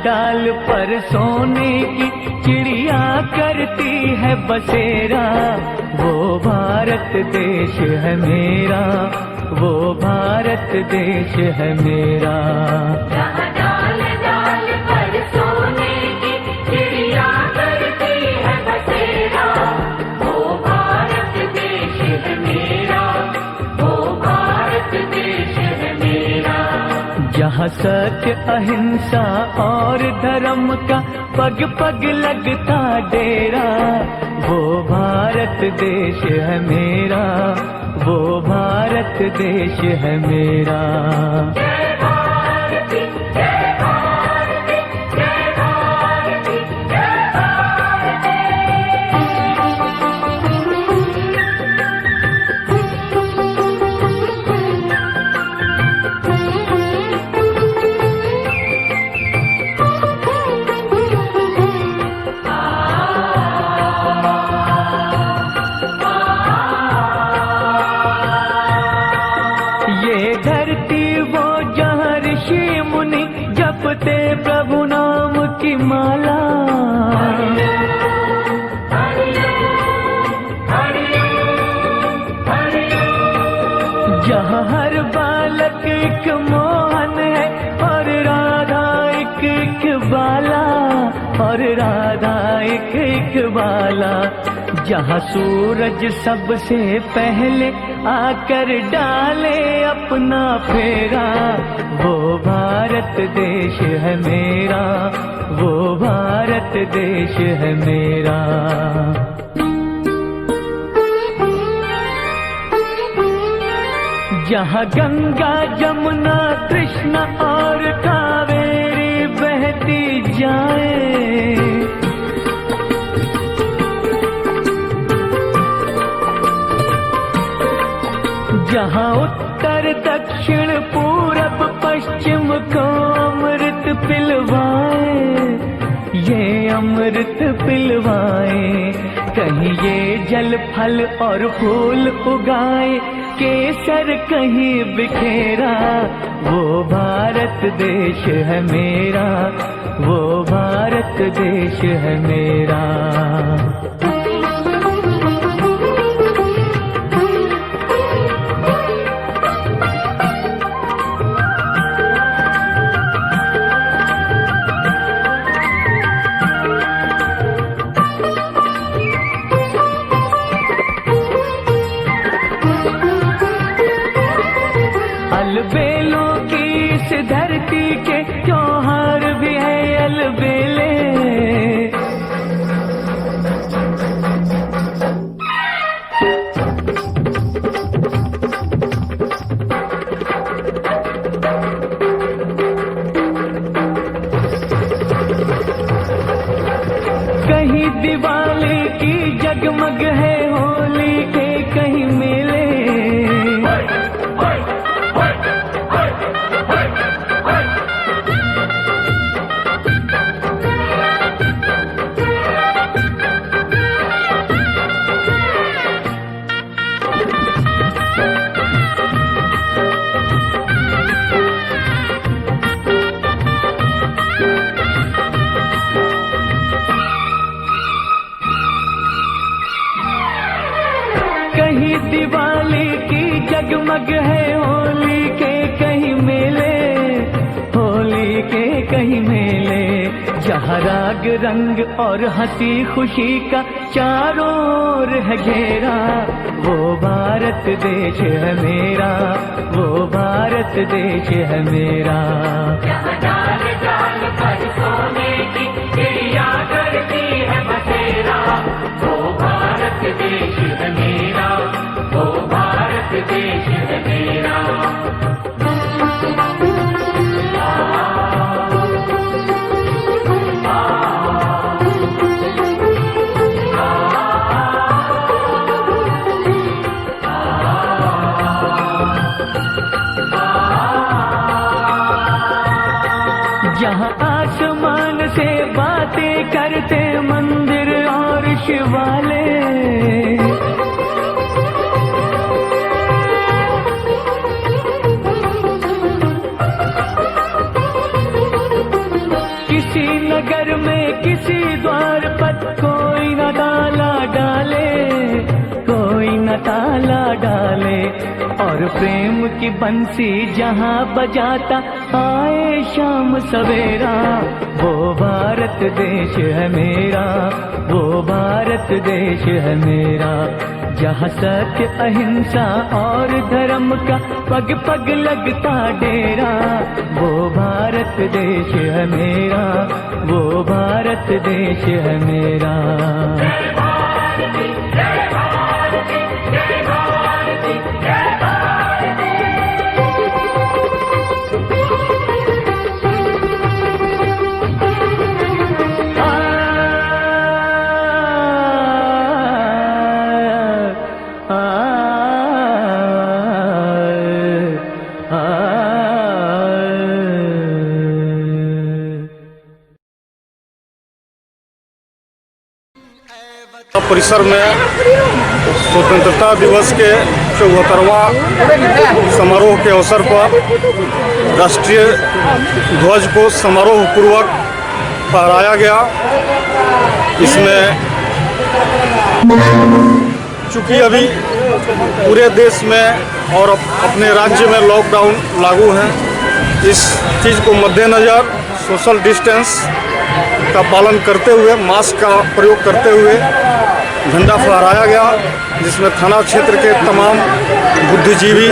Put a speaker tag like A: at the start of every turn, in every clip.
A: डाल पर सोने की चिड़िया करती है बसेरा, वो भारत देश है मेरा, वो भारत देश है मेरा।
B: जहाँ डाल डाल पर सोने की चिड़िया करती है बसेरा, वो भारत देश है मेरा, वो भारत देश है मेरा।
A: जहाँ सत्य अहिंसा और धर्म का पग पग लगता डेरा, वो भारत देश है मेरा, वो भारत देश है मेरा।
B: जय भारती जय भारती जय भारती जय भारती।
A: ये धरती वो जहाँ ऋषि मुनि जपते प्रभु नाम की माला, जहाँ हर बालक एक मोहन है और राधा एक बाला, और राधा एक बाला। जहाँ सूरज सबसे पहले आकर डाले अपना फेरा, वो भारत देश है मेरा, वो भारत देश है मेरा। जहाँ गंगा जमुना कृष्णा और कावेरी बहती जाए, जहाँ उत्तर दक्षिण पूरब पश्चिम को अमृत पिलवाए, ये अमृत पिलवाए। कहीं ये जल फल और फूल उगाए, केसर कहीं बिखेरा, वो भारत देश है मेरा, वो भारत देश है मेरा। अलबेलों की इस धरती के त्योहार भी है अलबेले, कहीं दिवाली की जगमग है होली के कहीं मेले, कहीं दिवाली की जगमग है होली के कहीं मेले, होली के कहीं मेले। जहाँ राग रंग और हंसी खुशी का चारों ओर है घेरा, वो भारत देश है मेरा, वो भारत देश है मेरा।
B: जहाँ डाल डाल पर सोने की चिड़िया करती है बसेरा, वो भारत देश है मेरा, वो भारत देश है मेरा।
A: जहाँ आसमान से बातें करते मंदिर और शिवाले, किसी ताला डाले, और प्रेम की बंसी जहाँ बजाता आए शाम सवेरा। वो भारत देश है मेरा, वो भारत देश है मेरा, जहाँ सत्य अहिंसा और धर्म का पग पग लगता डेरा। वो भारत देश है मेरा, वो भारत देश है मेरा।
C: परिसर में स्वतंत्रता दिवस के 74वां समारोह के अवसर पर राष्ट्रीय ध्वज को समारोह पूर्वक फहराया गया। इसमें चूँकि अभी पूरे देश में और अपने राज्य में लॉकडाउन लागू है, इस चीज़ को मद्देनज़र सोशल डिस्टेंस का पालन करते हुए, मास्क का प्रयोग करते हुए झंडा फहराया गया, जिसमें थाना क्षेत्र के तमाम बुद्धिजीवी,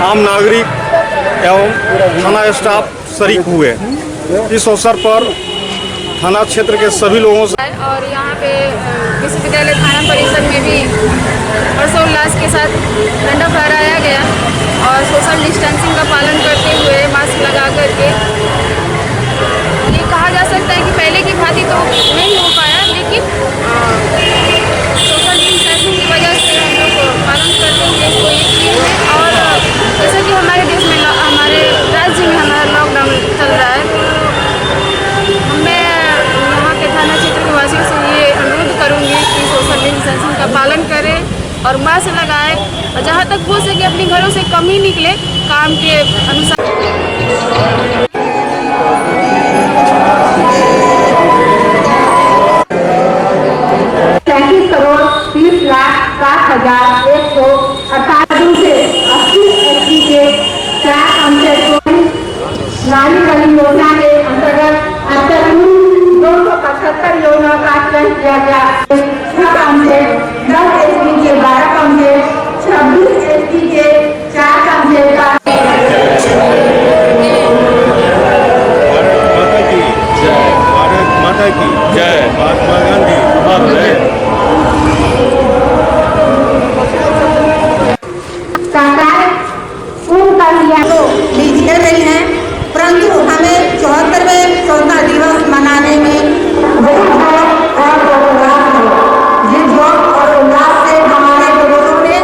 C: आम नागरिक एवं थाना स्टाफ शरीक हुए। इस अवसर पर थाना क्षेत्र के सभी लोगों से
D: और यहाँ पे विश्वविद्यालय थाना परिसर में भी हर्षोल्लास के साथ झंडा फहराया गया और सोशल डिस्टेंसिंग का पालन करते हुए मास्क लगा करके। ये कहा जा सकता है कि पहले की भांति तो नहीं हो पाया, लेकिन सोशल डिस्टेंसिंग की वजह से हम लोग पालन करते हुए इसको एक किए हैं। और जैसा कि हमारे देश में, हमारे राज्य में हमारा लॉकडाउन चल रहा है, तो मैं यहाँ के थाना क्षेत्र के वासियों से ये अनुरोध करूँगी कि सोशल डिस्टेंसिंग का पालन करें और मास्क लगाएं, और जहाँ तक हो सके अपने घरों से कम ही निकले काम के अनुसार।
E: 30,30,60,118 से 80 के 4 नारी वाली योजना के अंतर्गत अब तक 275 योजनाओं का चयन किया गया। 6 काम से 10 एसटी के 12 काम से 26 एसटी के 4 काम से
C: भारत माता की जय, महात्मा गांधी जिंदाबाद।
E: दे रही हैं, परंतु हमें 74वें स्वतंत्रता दिवस मनाने में जिस जोश और उल्लास से हमारे बुजुर्गों ने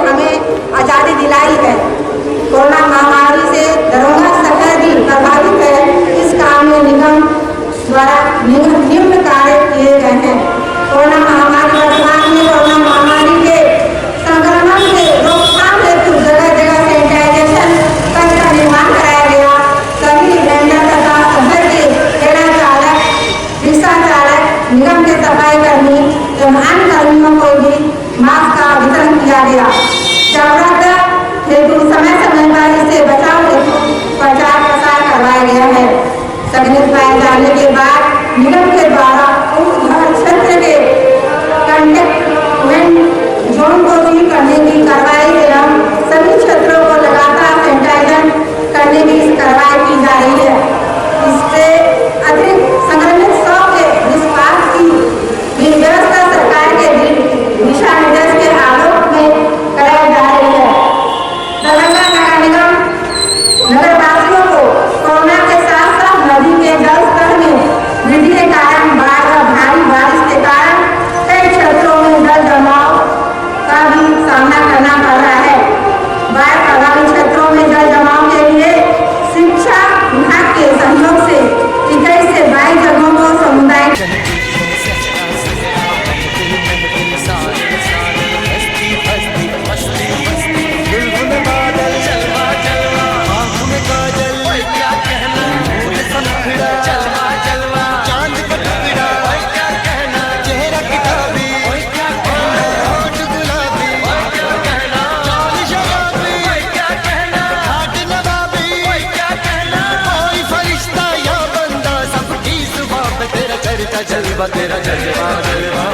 A: जलवा तेरा जलवा जलवा,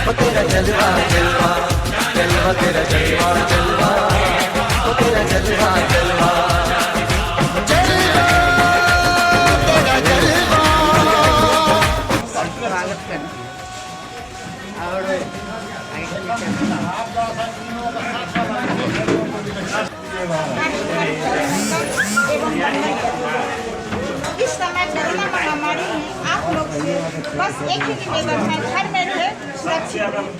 A: ओ तेरा जलवा जलवा, जलवा तेरा जलवा जलवा, ओ तेरा जलवा जलवा, जलवा तेरा जलवा।
F: स्वागत करें और
E: इस समय कोरोना महामारी में आप लोग से बस एक ही निवेदन है, घर में रहे सुरक्षित रहें।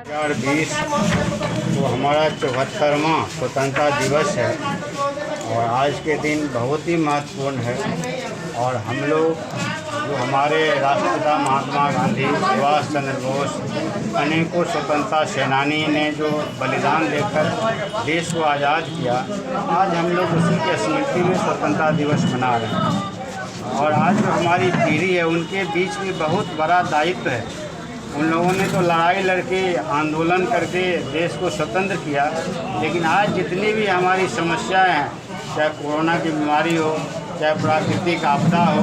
G: 2020 वो हमारा 74वां स्वतंत्रता दिवस है और आज के दिन बहुत ही महत्वपूर्ण है। और हम लोग जो हमारे राष्ट्रपिता महात्मा गांधी, सुभाष चंद्र बोस, अनेकों स्वतंत्रता सेनानी ने जो बलिदान देकर देश को आज़ाद किया, आज हम लोग उसी के स्मृति में स्वतंत्रता दिवस मना रहे हैं। और आज जो हमारी पीढ़ी है उनके बीच में बहुत बड़ा दायित्व है। उन लोगों ने तो लड़ाई लड़के आंदोलन करके देश को स्वतंत्र किया, लेकिन आज जितनी भी हमारी समस्याएं हैं, चाहे कोरोना की बीमारी हो, चाहे प्राकृतिक आपदा हो,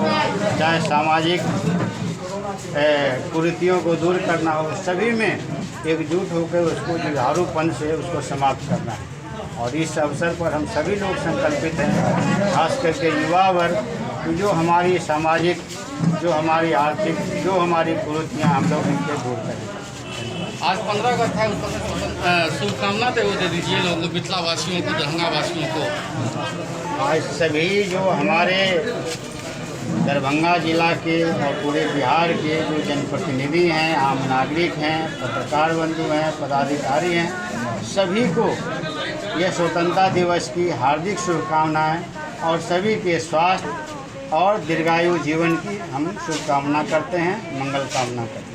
G: चाहे सामाजिक कुरीतियों को दूर करना हो, सभी में एकजुट होकर उसको जुझारूपन से उसको समाप्त करना है। और इस अवसर पर हम सभी लोग संकल्पित हैं, खास करके युवा वर्ग, जो हमारी सामाजिक, जो हमारी आर्थिक, जो हमारी कुरीतियाँ हम लोग इनके दूर करें।
H: आज 15 अगस्त है, उस पर शुभकामना दे दीजिए लोगों को, मिथिला वासियों को, दरभंगा वासियों को।
G: आज सभी जो हमारे दरभंगा जिला के और पूरे बिहार के जो जनप्रतिनिधि हैं, आम नागरिक हैं, पत्रकार बंधु हैं, पदाधिकारी हैं, सभी को यह स्वतंत्रता दिवस की हार्दिक शुभकामनाएं और सभी के स्वास्थ्य और दीर्घायु जीवन की हम शुभकामना करते हैं, मंगल कामना करते हैं।